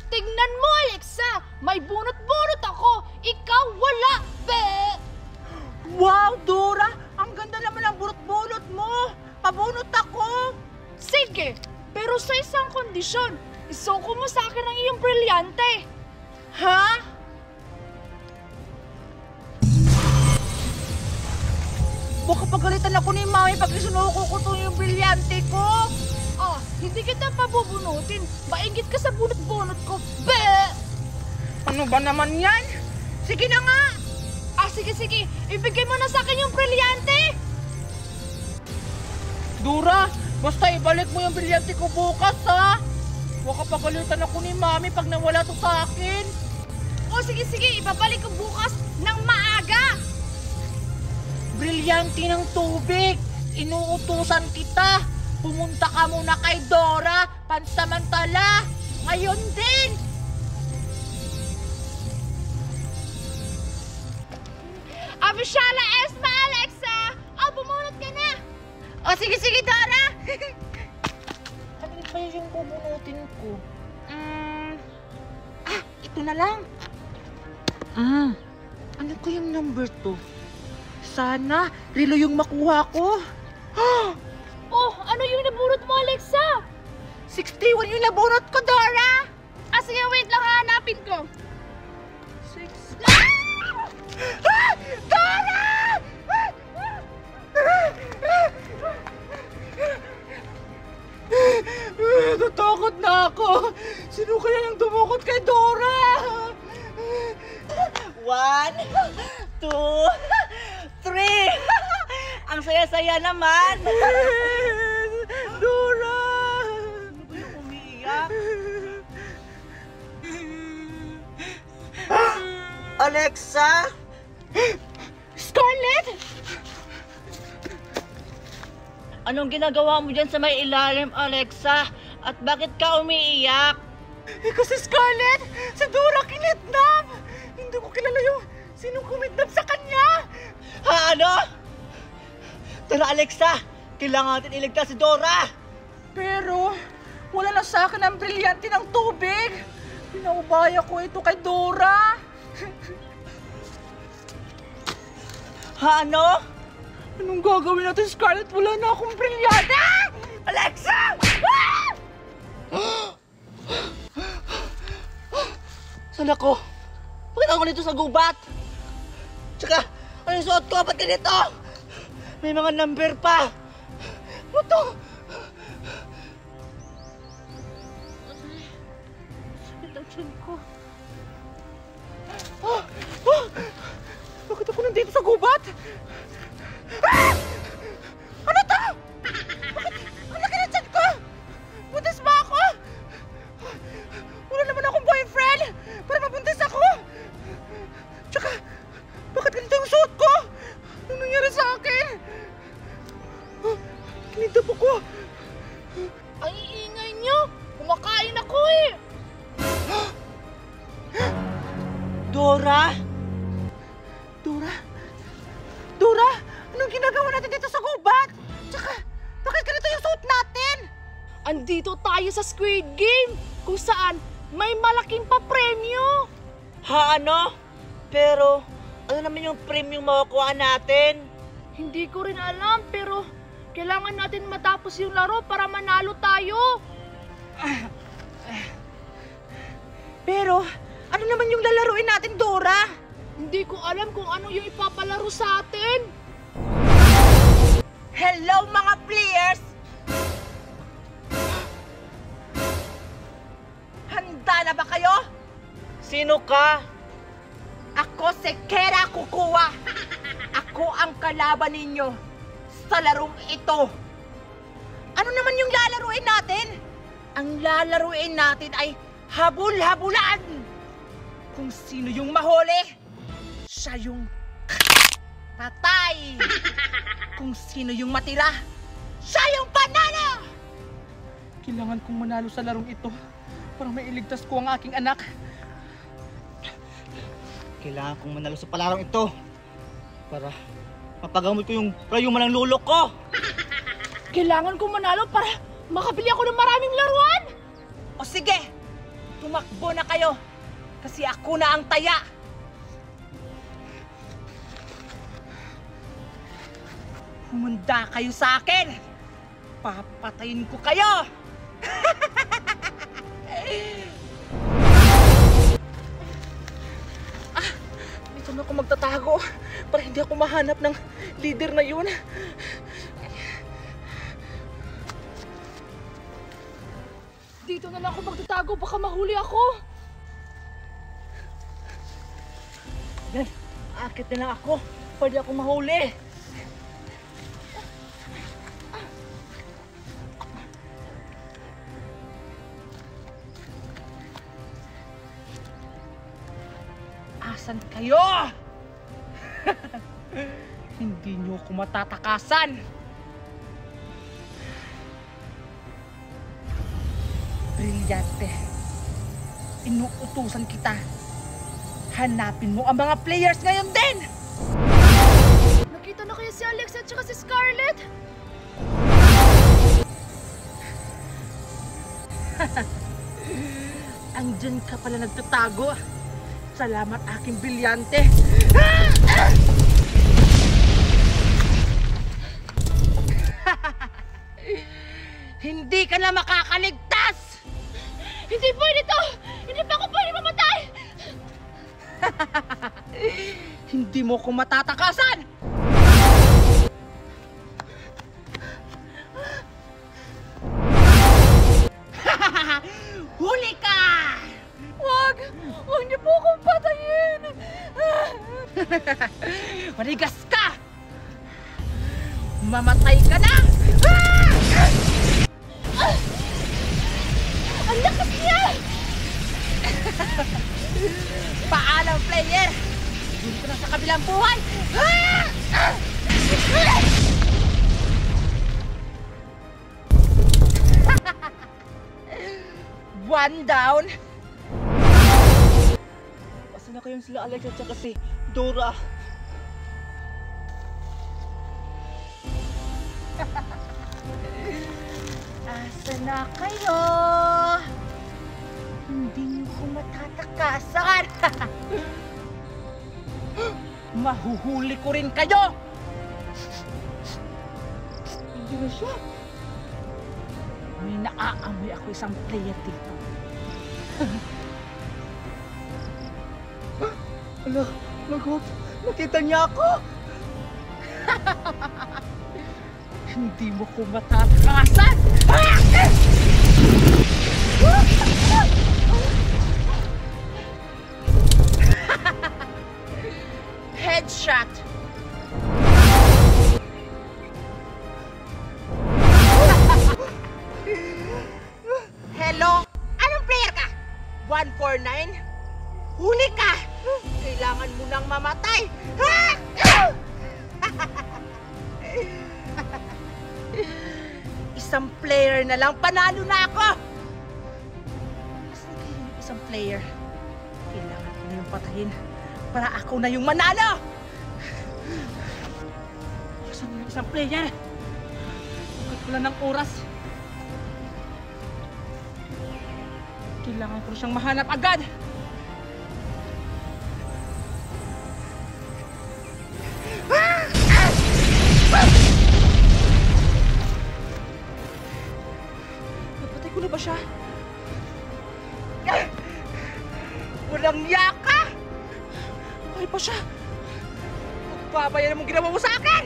Tignan mo, Alexa! May bunot-bunot ako! Ikaw wala, be! Wow, Dora! Ang ganda naman ang bunot-bunot mo! Pabunot ako! Sige, pero sa isang kondisyon, isuko mo sa akin ang iyong brilyante. Ha? Baka pagalitan ako ni Mami pag isunuko ko to yung brilyante ko. Ah, hindi kita pabubunutin. Maingit ka sa bunot-bunot ko, be! Ano ba naman yan? Sige na nga! Ah, sige. Ibigay mo na sa akin yung brilyante. Dora, basta ibalik mo yung brilyante ko bukas, ha? Baka pagalitan ako ni Mami pag nawala to sa akin. O sige, ibabalik ko bukas ng maaga. Brilyante ng tubig! Inuutusan kita! Pumunta ka muna kay Dora, pansamantala! Ngayon din! Abishala, Esma, Alexa! Oh, bumunot ka na! O sige, Dora! Ano kaya yung bubunutin ko? Ito na lang. Ano ko yung number 2? Sana, relo yung makuha ko. Oh, ano yung nabunot mo, Alexa? 61 yung nabunot ko, Dora! Ah, sige, wait lang, hahanapin ko. 6... Dora! Natakot na ako. Sino kaya yung dumukot kay Dora? 1, 2, 3. Ang saya-saya naman. Dora! Ano ba yung umiiyak? Alexa? Scarlett! Anong ginagawa mo dyan sa may ilalim, Alexa? At bakit ka umiiyak? Kasi Scarlett, si Dora kinidnap! Hindi ko kilala yung sinong kumidnap sa kanya! Ha, ano? Tara, Alexa! Kailangan natin iligtas si Dora! Pero, wala na sa akin ang brilyante ng tubig! Pinaubaya ko ito kay Dora! Ha, ano? Anong gagawin natin, Scarlett? Wala na akong brilyante! Alexa! Saan ako? Bakit ako dito sa gubat? Tsaka, ano yung suot ko? Ba't ganito? May mga number pa. Ano to? Sakit ang tiyan ko. Bakit ako nandito sa gubat? Ano to? Ang laki ng tiyan ko! Buntis ba ako? Wala naman akong boyfriend para mabuntis ako! Tsaka, bakit ganito yung suot ko? Ano nangyari sa akin? Kinidnap ako! Ang iingay niyo! Kumakain ako eh! Dora? Dora? Anong ginagawa natin dito sa gubat? Tsaka, bakit ganito yung suot natin? Andito tayo sa Squid Game, kung saan may malaking papremyo. Ha, ano? Pero, ano naman yung premium makukuha natin? Hindi ko rin alam, pero kailangan natin matapos yung laro para manalo tayo. Pero, ano naman yung lalaruin natin, Dora? Hindi ko alam kung ano yung ipapalaro sa atin. Hello, mga players! Handa na ba kayo? Sino ka? Ako si Kera Kukuwa. Ako ang kalaban ninyo sa larong ito. Ano naman yung lalaruin natin? Ang lalaruin natin ay habul-habulan. Kung sino yung mahuli, siya yung patay. Kung sino yung matira, siya yung panalo! Kailangan kong manalo sa larong ito para mailigtas ko ang aking anak. Kailangan kong manalo sa palarong ito para mapagamot ko yung rayuman ng lulo ko. Kailangan ko manalo para makabili ako ng maraming laruan. O sige, Tumakbo na kayo kasi ako na ang taya. Humanda kayo sa akin. Papatayin ko kayo. Dito na ako magtatago para hindi ako mahanap ng leader na yun. Dito na lang ako magtatago, baka mahuli ako. Yan, akit na lang ako. Pwede ako mahuli. Asan kayo? Hindi niyo ako matatakasan. Brilyante. Inuutusan kita. Hanapin mo ang mga players ngayon din! Nakita na kaya si Alexa at saka si Scarlett? Andyan ka pala nagtatago. Salamat aking brilyante. Hindi ka na makakaligtas! Hindi pwede to! Hindi pa ako pwede mamatay! Hindi mo ko matatakasan! Huli ka! Wag! Huwag niyo po akong patayin! Manigas ka! Mamatay ka na! Ang lakas niya! Paalam, player! Dito na sa kabilang buhay! One down! Asa na kayong sila Alex at saka si Dora? Asa na kayo? Hindi niyo ko matatakasan! Mahuhuli ko rin kayo! Hindi na siya. May naaamoy ako isang player dito. Ala, lagot. Nakita niya ako! Hindi mo ko matatakasan! Headshot! Hello? Anong player ka? 149? Huli ka! Kailangan mo nang mamatay! Isang player na lang, panalo na ako! Kasi yung isang player, kailangan ko na yung patayin para ako na yung manalo! Saan yung isang player? Bakit wala ng oras? Kailangan ko siyang mahanap agad! Napatay ko na ba siya? Walang yaka! Ay pa siya! Magbabayan mong ginawa mo sa akin!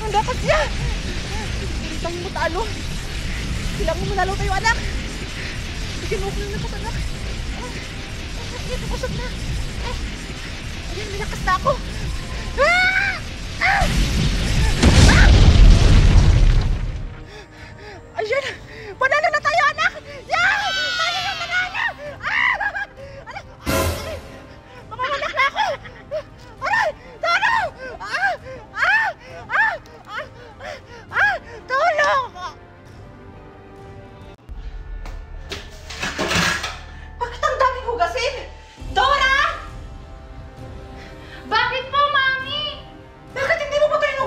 Ang lakas niya! Hindi tayo matalo! Kailangan manalo tayo, anak! Bigyan mo ko ng lakas, anak! Ito, kusog na! Ayan, may lakas na ako! Ayan! Panalo na tayo, anak! Yeah! Tayo na manalo! Anak! Mamamalak na ako! Aray! Tulong! Tulong! Bakit ang daming hugasin? Dora! Bakit po, Mami? Bakit hindi mo pa ito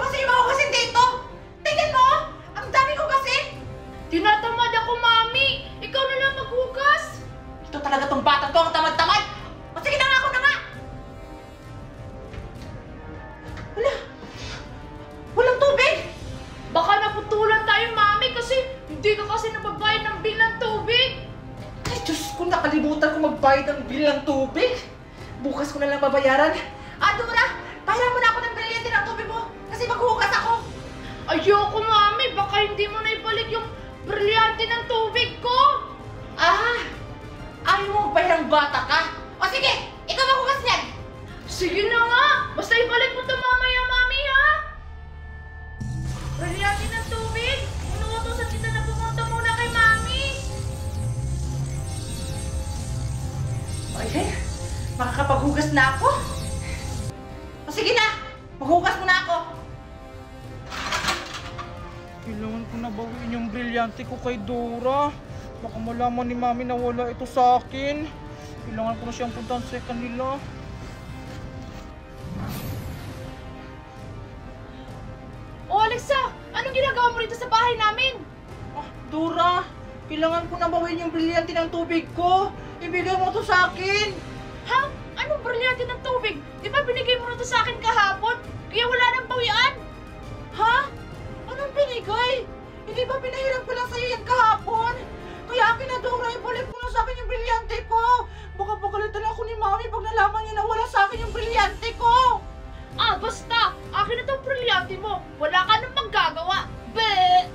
talaga tong batang to, ang tamad-tamad! O sige na nga, ako na nga! Walang tubig! Baka naputulan tayo, Mami, kasi hindi ka kasi nababayad ng bill ng tubig. Ay, Diyos ko, nakalimutan ko magbayad ng bill ng tubig. Bukas ko na lang babayaran. Dora, bayaran mo na ako ng brilyante ng tubig mo kasi maghuhugas ako. Ayoko, Mami, baka hindi mo na ibalik yung brilyante ng tubig ko. Ayaw mo magbayad ng bata ka? O sige, ikaw maghugas niyan. Sige na nga, basta ibalik mo ito mamaya, Mami, ha? Brilyante ng tubig, inuutosan kita na pumunta muna kay Mami. Okay, makakapaghugas na ako. O sige na, maghugas mo na ako. Kailangan ko na bawiin yung brilyante ko kay Dora. Baka malaman ni Mami na wala ito sa akin. Kailangan ko na siyang puntahan sa kanila. O Alexa, anong ginagawa mo rito sa bahay namin? Dora, kailangan ko na bawiin yung brilyante ng tubig ko. Ibigay mo to sa akin. Ha? Anong brilyante ng tubig? Di ba binigay mo na to sa akin kahapon? Kaya wala nang bawian? Ha? Anong binigay? Hindi ba pinahiram ko lang sa'yo yan kahapon? Kaya akin na, Dora, ibalik mo na sa akin yung brilyante ko. Baka pagalitan ako ni Mami pag nalaman niya na wala sa akin yung brilyante ko. Basta! Akin na tong brilyante mo! Wala ka nang magagawa! Be!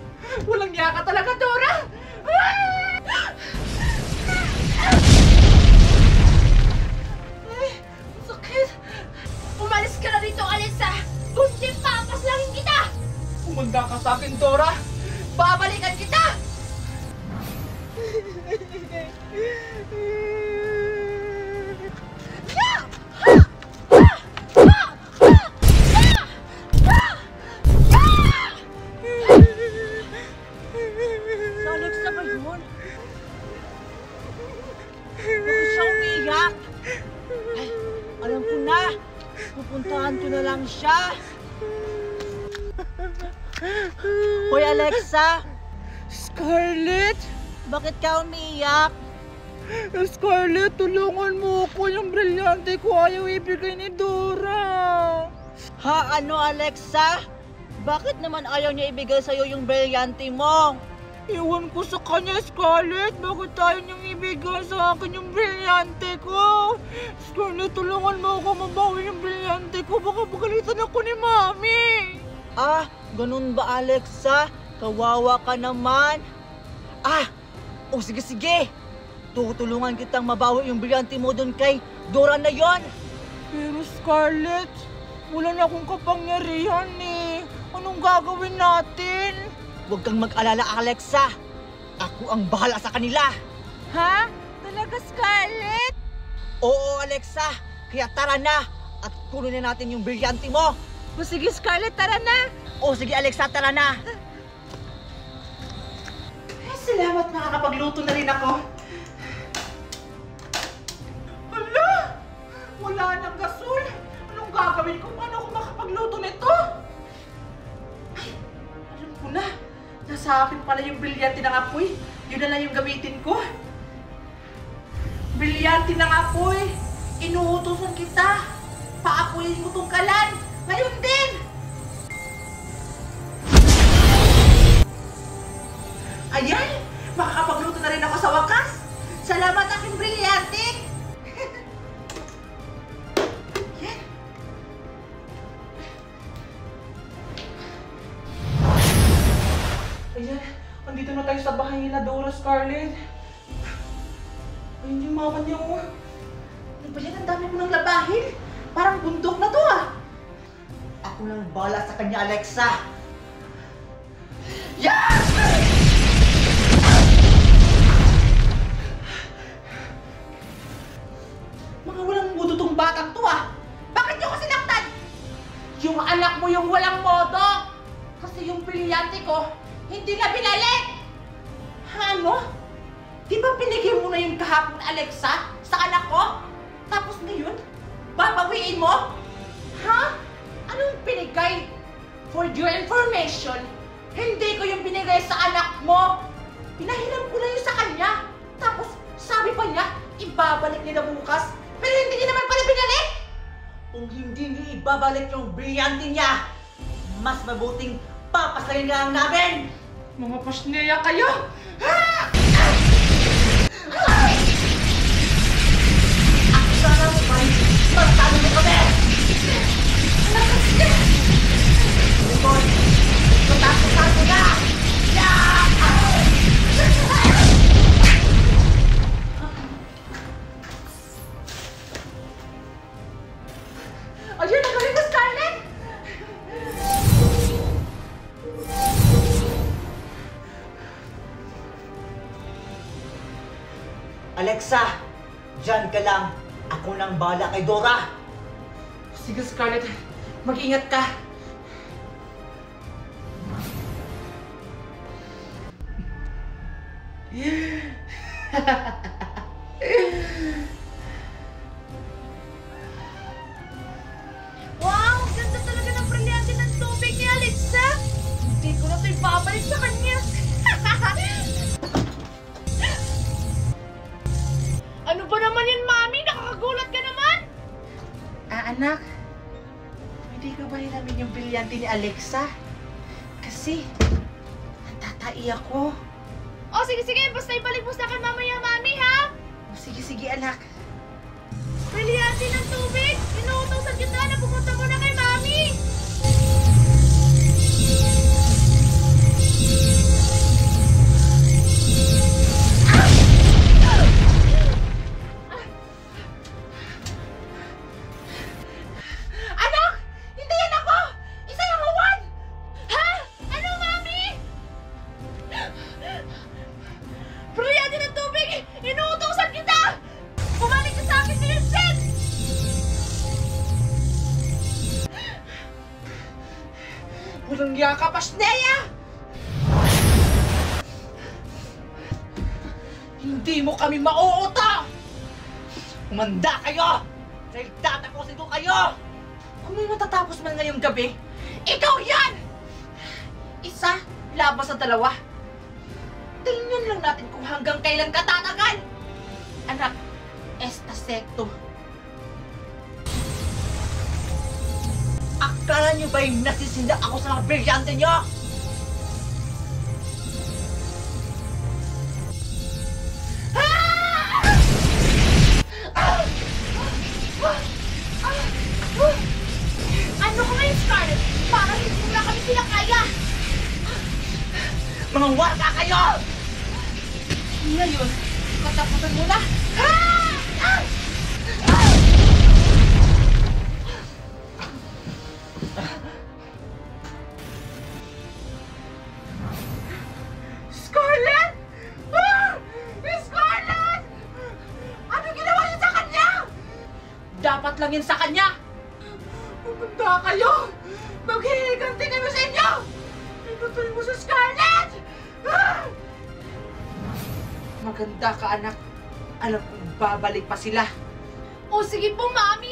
Walang yaka talaga, Dora! Ay, sakit! Umalis ka na dito, Alexa! Kundi papaslangin kita! Umanda ka sa akin, Dora! Babalikan kita! Si Alexa ba yun? Bakit siya umiiyak? Ay, alam ko na! Pupuntahan ko na lang siya! Hoy, Alexa! Scarlett! Bakit ka umiiyak? Scarlett, tulungan mo ako. Yung brilyante ko ayaw ibigay ni Dora. Ha? Ano, Alexa? Bakit naman ayaw niya ibigay sa'yo yung brilyante mo? Iwan ko sa kanya, Scarlett. Bakit tayo niyang ibigay sa akin yung brilyante ko? Scarlett, tulungan mo ako mabawi yung brilyante ko. Baka pagalitan ako ni Mami. Ganun ba, Alexa? Kawawa ka naman. Sige. Tutulungan kitang mabawi yung brilyante mo dun kay Dora na yon. Pero Scarlett, wala na akong kapangyarihan eh. Anong gagawin natin? Huwag kang mag-alala, Alexa. Ako ang bahala sa kanila. Ha? Talaga, Scarlett? Oo, Alexa. Kaya tara na at kunin na natin yung brilyante mo. O sige, Scarlett, tara na. O sige, Alexa, tara na. Salamat, nakakapagluto na rin ako. Hala! Wala nang gasol. Anong gagawin ko? Paano ako makapagluto nito? Ay, alam ko na. Nasa akin pala yung brilyante ng apoy. Yun na lang yung gamitin ko. Brilyante ng apoy. Inuutosan kita. Paapoyin mo tong kalan. Ngayon din. Ayan! Makakapagluto na rin ako sa wakas! Salamat aking brilyante! Yan! Ayan, andito na tayo sa bahay nila Dora, Scarlett. Ayun yung mama niya, oh. Ano ba yan? Ang dami mo nang labahin! Parang bundok na to, Ako nang bala sa kanya, Alexa! Yan! Mga walang modo tong batang to, Bakit niyo ko sinaktan? Yung anak mo yung walang modo! Kasi yung brilyante ko, hindi na binalik! Ano? Di ba pinigyan mo na yung kahapon, Alexa, sa anak ko? Tapos ngayon, babawiin mo? Ha? Anong pinigay? For your information, hindi ko yung binigay sa anak mo. Pinahiram ko lang yun sa kanya. Tapos sabi pa niya, ibabalik nila bukas, pero hindi niya naman pala binalik! Kung hindi niyo ibabalik yung brilyante niya, mas mabuting papasayin ka lang namin! Mga pasneya kayo! At sana mo ba, matalo mo kami! Limon, matatasan mo na! Ayun, nagaling mo, Scarlett! Alexa, dyan ka lang. Ako nang bahala kay Dora. Sige, Scarlett. Mag-ingat ka. Wow! Ang ganda talaga ng brilyante ng tubig ni Alexa! Hindi ko na ito ibabalik sa kanya! Ano ba naman yan, Mami? Nakakagulat ka naman! Anak, hindi ko ba namin yung brilyante ni Alexa? Kasi, natatai ako. O sige, basta ibalik mo sa akin mamaya, Mami, ha? Sige, anak. Brilyante ng tubig! Inuutosan kita na pumunta muna kay Mami! Anak! Hindi yan ako! Isa yung uwan! Ha? Ano, Mami? Brilyante ng tubig! Inuutosan kita! Bumalik ka sa akin, Vincent! Walang yaka, Pasneya! Hindi mo kami mauuto! Umanda kayo! Dahil tatapusin ko kayo! Kung may matatapos man ngayong gabi, ikaw yan! Isa, labas sa dalawa. Tingnan lang natin kung hanggang kailan ka tatagal! Anak, esta secto. Akala niyo ba'y nasisindak ako sa mga brilyante niyo? Ano ka ngayon, Scarlett? Parang hindi mo na kami sila kaya! Mga warga kayo! Ngayon, katapusan mo na! Scarlett! Scarlett! Ano ginawa niyo sa kanya? Dapat lang yun sa kanya! Pupunta kayo! Maghihiganti kami sa inyo! Pinutol mo sa Scarlett! Maganda ka, anak. Alam kong babalik pa sila. O sige po, Mami,